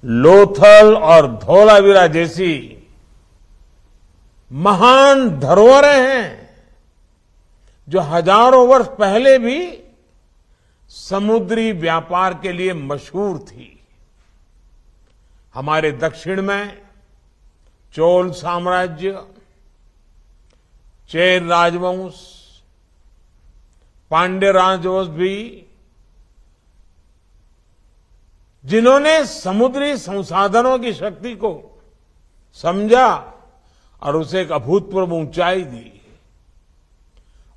लोथल और धोलावीरा जैसी महान धरोहरें हैं जो हजारों वर्ष पहले भी समुद्री व्यापार के लिए मशहूर थी। हमारे दक्षिण में चोल साम्राज्य, चेर राजवंश, पांड्य राजवंश भी, जिन्होंने समुद्री संसाधनों की शक्ति को समझा और उसे एक अभूतपूर्व ऊंचाई दी।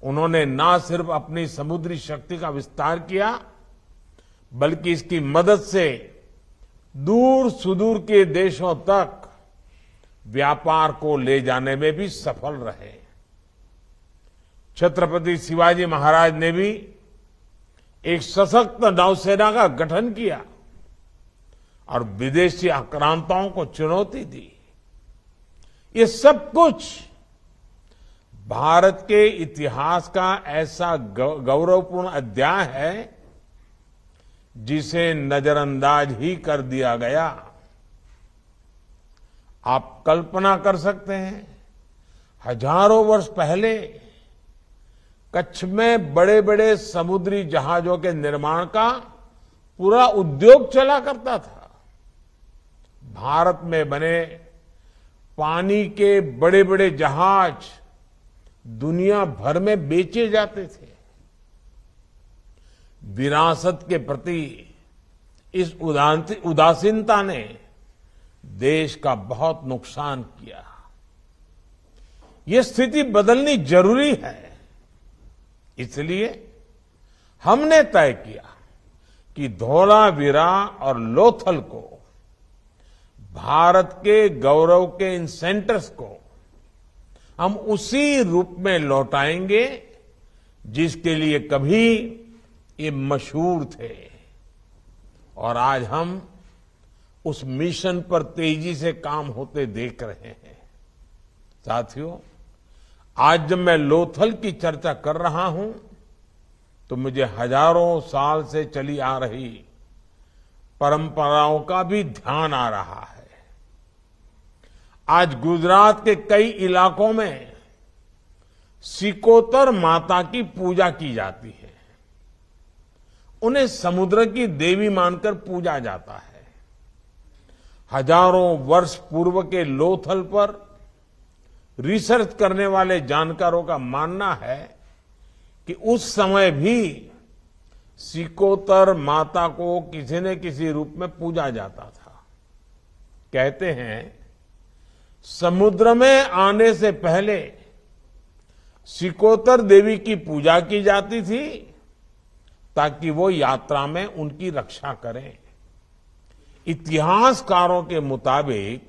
उन्होंने न सिर्फ अपनी समुद्री शक्ति का विस्तार किया, बल्कि इसकी मदद से दूर सुदूर के देशों तक व्यापार को ले जाने में भी सफल रहे। छत्रपति शिवाजी महाराज ने भी एक सशक्त नौसेना का गठन किया और विदेशी आक्रांताओं को चुनौती दी। ये सब कुछ भारत के इतिहास का ऐसा गौरवपूर्ण अध्याय है जिसे नजरअंदाज ही कर दिया गया। आप कल्पना कर सकते हैं, हजारों वर्ष पहले कच्छ में बड़े बड़े समुद्री जहाजों के निर्माण का पूरा उद्योग चला करता था। भारत में बने पानी के बड़े बड़े जहाज दुनिया भर में बेचे जाते थे। विरासत के प्रति इस उदासीनता ने देश का बहुत नुकसान किया। ये स्थिति बदलनी जरूरी है। इसलिए हमने तय किया कि धोलावीरा और लोथल को, भारत के गौरव के इन सेंटर्स को हम उसी रूप में लौटाएंगे जिसके लिए कभी ये मशहूर थे। और आज हम उस मिशन पर तेजी से काम होते देख रहे हैं। साथियों, आज जब मैं लोथल की चर्चा कर रहा हूं तो मुझे हजारों साल से चली आ रही परंपराओं का भी ध्यान आ रहा है। आज गुजरात के कई इलाकों में सिकोतर माता की पूजा की जाती है। उन्हें समुद्र की देवी मानकर पूजा जाता है। हजारों वर्ष पूर्व के लोथल पर रिसर्च करने वाले जानकारों का मानना है कि उस समय भी सिकोतर माता को किसी न किसी रूप में पूजा जाता था। कहते हैं, समुद्र में आने से पहले सिकोतर देवी की पूजा की जाती थी ताकि वो यात्रा में उनकी रक्षा करें। इतिहासकारों के मुताबिक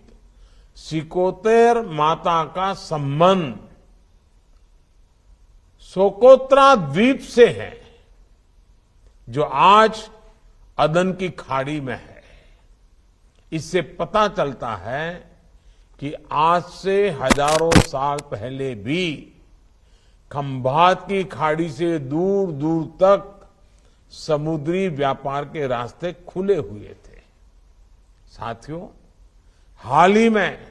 सिकोतर माता का संबंध सोकोत्रा द्वीप से है, जो आज अदन की खाड़ी में है। इससे पता चलता है कि आज से हजारों साल पहले भी खंभात की खाड़ी से दूर दूर तक समुद्री व्यापार के रास्ते खुले हुए थे। साथियों, हाल ही में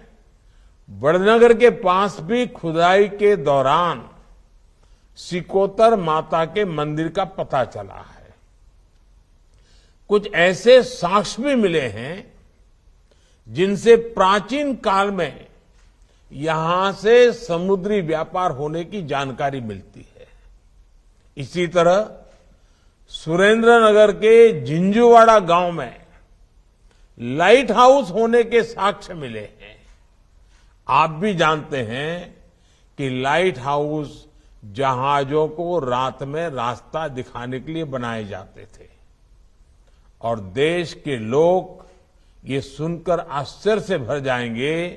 वडनगर के पास भी खुदाई के दौरान सिकोतर माता के मंदिर का पता चला है। कुछ ऐसे साक्ष्य भी मिले हैं जिनसे प्राचीन काल में यहां से समुद्री व्यापार होने की जानकारी मिलती है। इसी तरह सुरेंद्रनगर के जिंजूवाड़ा गांव में लाइट हाउस होने के साक्ष्य मिले हैं। आप भी जानते हैं कि लाइट हाउस जहाजों को रात में रास्ता दिखाने के लिए बनाए जाते थे। और देश के लोग ये सुनकर आश्चर्य से भर जाएंगे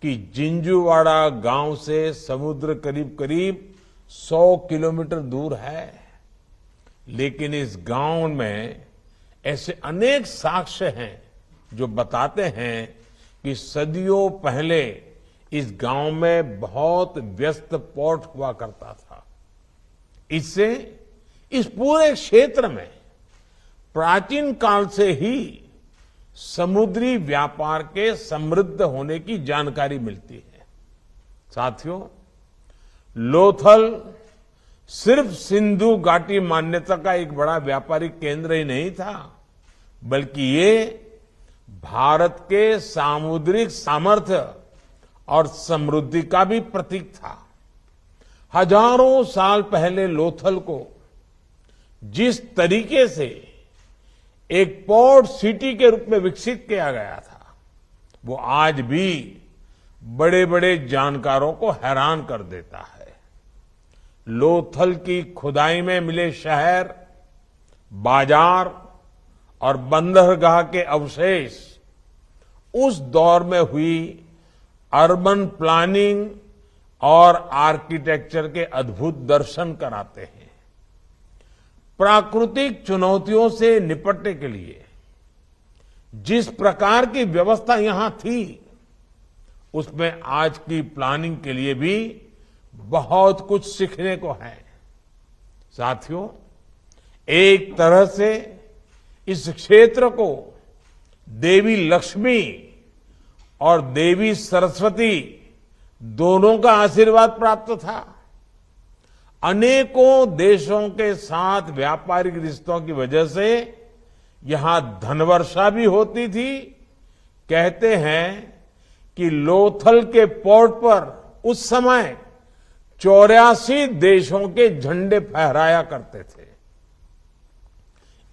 कि जिंजूवाड़ा गांव से समुद्र करीब करीब 100 किलोमीटर दूर है। लेकिन इस गांव में ऐसे अनेक साक्ष्य हैं जो बताते हैं कि सदियों पहले इस गांव में बहुत व्यस्त पोर्ट हुआ करता था। इससे इस पूरे क्षेत्र में प्राचीन काल से ही समुद्री व्यापार के समृद्ध होने की जानकारी मिलती है। साथियों, लोथल सिर्फ सिंधु घाटी मान्यता का एक बड़ा व्यापारिक केंद्र ही नहीं था, बल्कि ये भारत के सामुद्रिक सामर्थ्य और समृद्धि का भी प्रतीक था। हजारों साल पहले लोथल को जिस तरीके से एक पोर्ट सिटी के रूप में विकसित किया गया था, वो आज भी बड़े बड़े जानकारों को हैरान कर देता है। लोथल की खुदाई में मिले शहर, बाजार और बंदरगाह के अवशेष उस दौर में हुई अर्बन प्लानिंग और आर्किटेक्चर के अद्भुत दर्शन कराते हैं। प्राकृतिक चुनौतियों से निपटने के लिए जिस प्रकार की व्यवस्था यहां थी, उसमें आज की प्लानिंग के लिए भी बहुत कुछ सीखने को है। साथियों, एक तरह से इस क्षेत्र को देवी लक्ष्मी और देवी सरस्वती दोनों का आशीर्वाद प्राप्त था। अनेकों देशों के साथ व्यापारिक रिश्तों की वजह से यहां धनवर्षा भी होती थी। कहते हैं कि लोथल के पोर्ट पर उस समय 84 देशों के झंडे फहराया करते थे।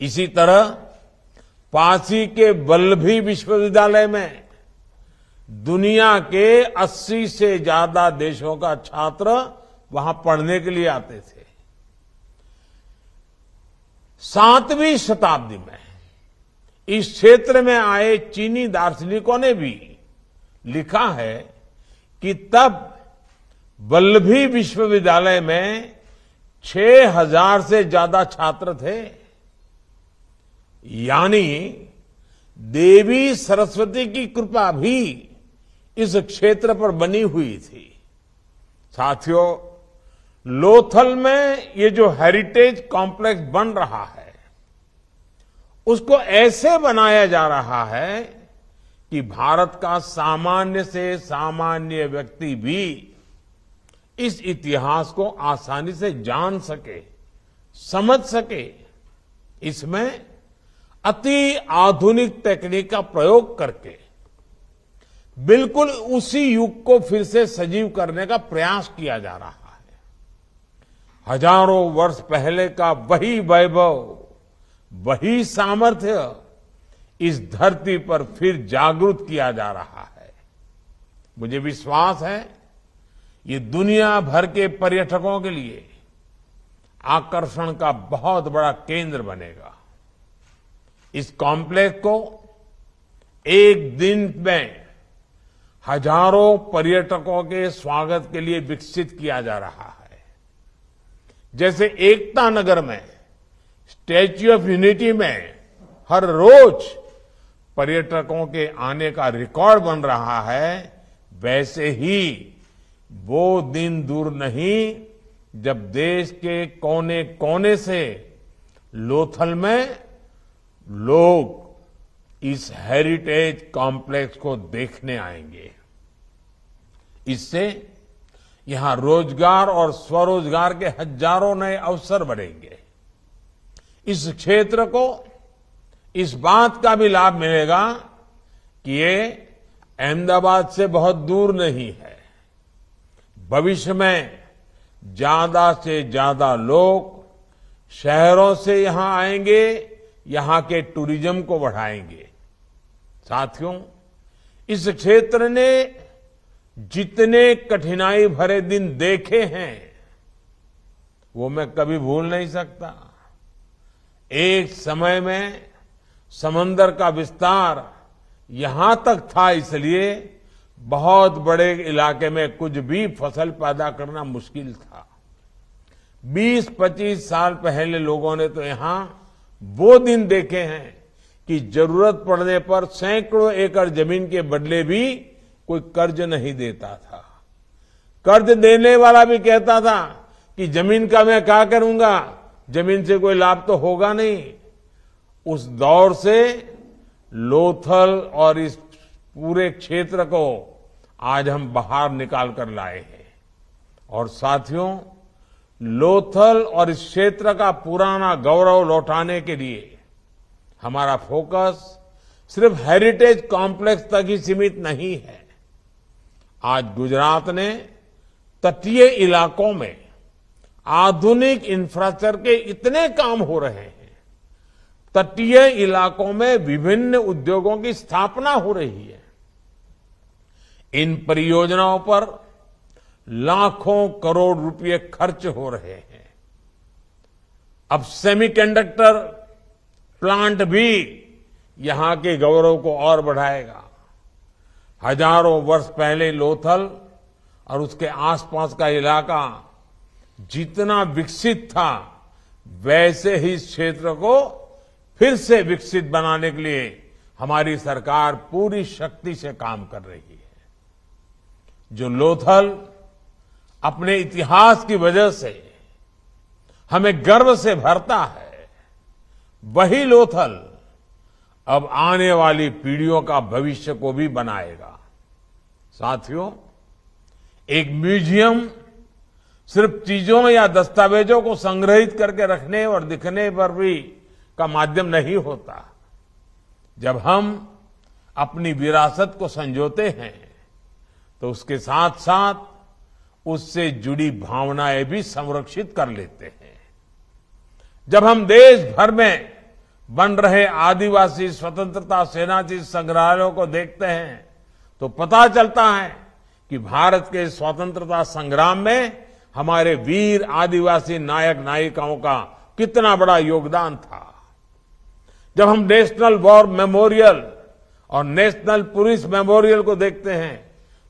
इसी तरह पासी के वल्लभी विश्वविद्यालय में दुनिया के 80 से ज्यादा देशों का छात्र वहां पढ़ने के लिए आते थे। 7वीं शताब्दी में इस क्षेत्र में आए चीनी दार्शनिकों ने भी लिखा है कि तब वल्लभी विश्वविद्यालय में 6000 से ज्यादा छात्र थे। यानी देवी सरस्वती की कृपा भी इस क्षेत्र पर बनी हुई थी। साथियों, लोथल में ये जो हेरिटेज कॉम्प्लेक्स बन रहा है, उसको ऐसे बनाया जा रहा है कि भारत का सामान्य से सामान्य व्यक्ति भी इस इतिहास को आसानी से जान सके, समझ सके। इसमें अति आधुनिक तकनीक का प्रयोग करके बिल्कुल उसी युग को फिर से सजीव करने का प्रयास किया जा रहा है। हजारों वर्ष पहले का वही वैभव, वही सामर्थ्य इस धरती पर फिर जागृत किया जा रहा है। मुझे विश्वास है ये दुनिया भर के पर्यटकों के लिए आकर्षण का बहुत बड़ा केंद्र बनेगा। इस कॉम्प्लेक्स को एक दिन में हजारों पर्यटकों के स्वागत के लिए विकसित किया जा रहा है। जैसे एकता नगर में स्टैच्यू ऑफ यूनिटी में हर रोज पर्यटकों के आने का रिकॉर्ड बन रहा है, वैसे ही वो दिन दूर नहीं जब देश के कोने कोने से लोथल में लोग इस हेरिटेज कॉम्प्लेक्स को देखने आएंगे। इससे यहां रोजगार और स्वरोजगार के हजारों नए अवसर बढ़ेंगे। इस क्षेत्र को इस बात का भी लाभ मिलेगा कि ये अहमदाबाद से बहुत दूर नहीं है। भविष्य में ज्यादा से ज्यादा लोग शहरों से यहां आएंगे, यहां के टूरिज्म को बढ़ाएंगे। साथियों, इस क्षेत्र ने जितने कठिनाई भरे दिन देखे हैं, वो मैं कभी भूल नहीं सकता। एक समय में समंदर का विस्तार यहां तक था, इसलिए बहुत बड़े इलाके में कुछ भी फसल पैदा करना मुश्किल था। 20-25 साल पहले लोगों ने तो यहां वो दिन देखे हैं कि जरूरत पड़ने पर सैकड़ों एकड़ जमीन के बदले भी कोई कर्ज नहीं देता था। कर्ज देने वाला भी कहता था कि जमीन का मैं क्या करूंगा, जमीन से कोई लाभ तो होगा नहीं। उस दौर से लोथल और इस पूरे क्षेत्र को आज हम बाहर निकाल कर लाए हैं। और साथियों, लोथल और इस क्षेत्र का पुराना गौरव लौटाने के लिए हमारा फोकस सिर्फ हेरिटेज कॉम्प्लेक्स तक ही सीमित नहीं है। आज गुजरात ने तटीय इलाकों में आधुनिक इंफ्रास्ट्रक्चर के इतने काम हो रहे हैं, तटीय इलाकों में विभिन्न उद्योगों की स्थापना हो रही है। इन परियोजनाओं पर लाखों करोड़ रुपए खर्च हो रहे हैं। अब सेमीकंडक्टर प्लांट भी यहां के गौरव को और बढ़ाएगा। हजारों वर्ष पहले लोथल और उसके आसपास का इलाका जितना विकसित था, वैसे ही इस क्षेत्र को फिर से विकसित बनाने के लिए हमारी सरकार पूरी शक्ति से काम कर रही है। जो लोथल अपने इतिहास की वजह से हमें गर्व से भरता है, वही लोथल अब आने वाली पीढ़ियों का भविष्य को भी बनाएगा। साथियों, एक म्यूजियम सिर्फ चीजों या दस्तावेजों को संग्रहित करके रखने और दिखने पर भी का माध्यम नहीं होता। जब हम अपनी विरासत को संजोते हैं तो उसके साथ साथ उससे जुड़ी भावनाएं भी संरक्षित कर लेते हैं। जब हम देश भर में बन रहे आदिवासी स्वतंत्रता सेनानी संग्रहालयों को देखते हैं तो पता चलता है कि भारत के स्वतंत्रता संग्राम में हमारे वीर आदिवासी नायक नायिकाओं का कितना बड़ा योगदान था। जब हम नेशनल वॉर मेमोरियल और नेशनल पुलिस मेमोरियल को देखते हैं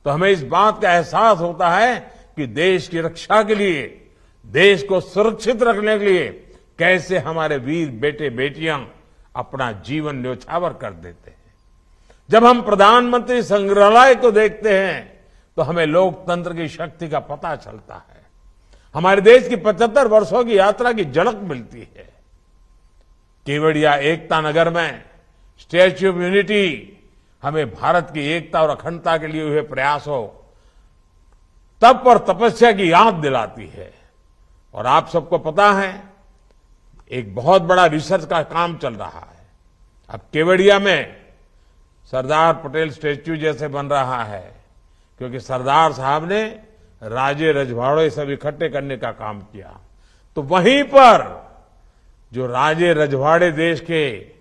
तो हमें इस बात का एहसास होता है कि देश की रक्षा के लिए, देश को सुरक्षित रखने के लिए कैसे हमारे वीर बेटे बेटियां अपना जीवन न्यौछावर कर देते हैं। जब हम प्रधानमंत्री संग्रहालय को देखते हैं तो हमें लोकतंत्र की शक्ति का पता चलता है। हमारे देश की 75 वर्षों की यात्रा की झलक मिलती है। केवड़िया एकता नगर में स्टैच्यू ऑफ यूनिटी हमें भारत की एकता और अखंडता के लिए हुए प्रयासों, तप और तपस्या की याद दिलाती है। और आप सबको पता है, एक बहुत बड़ा रिसर्च का काम चल रहा है। अब केवड़िया में सरदार पटेल स्टैच्यू जैसे बन रहा है, क्योंकि सरदार साहब ने राजे रजवाड़े सब इकट्ठे करने का काम किया। तो वहीं पर जो राजे रजवाड़े देश के,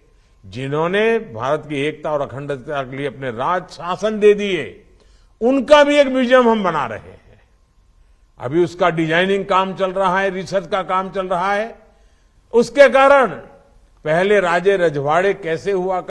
जिन्होंने भारत की एकता और अखंडता के लिए अपने राज शासन दे दिए, उनका भी एक म्यूजियम हम बना रहे हैं। अभी उसका डिजाइनिंग काम चल रहा है, रिसर्च का काम चल रहा है। उसके कारण पहले राजे रजवाड़े कैसे हुआ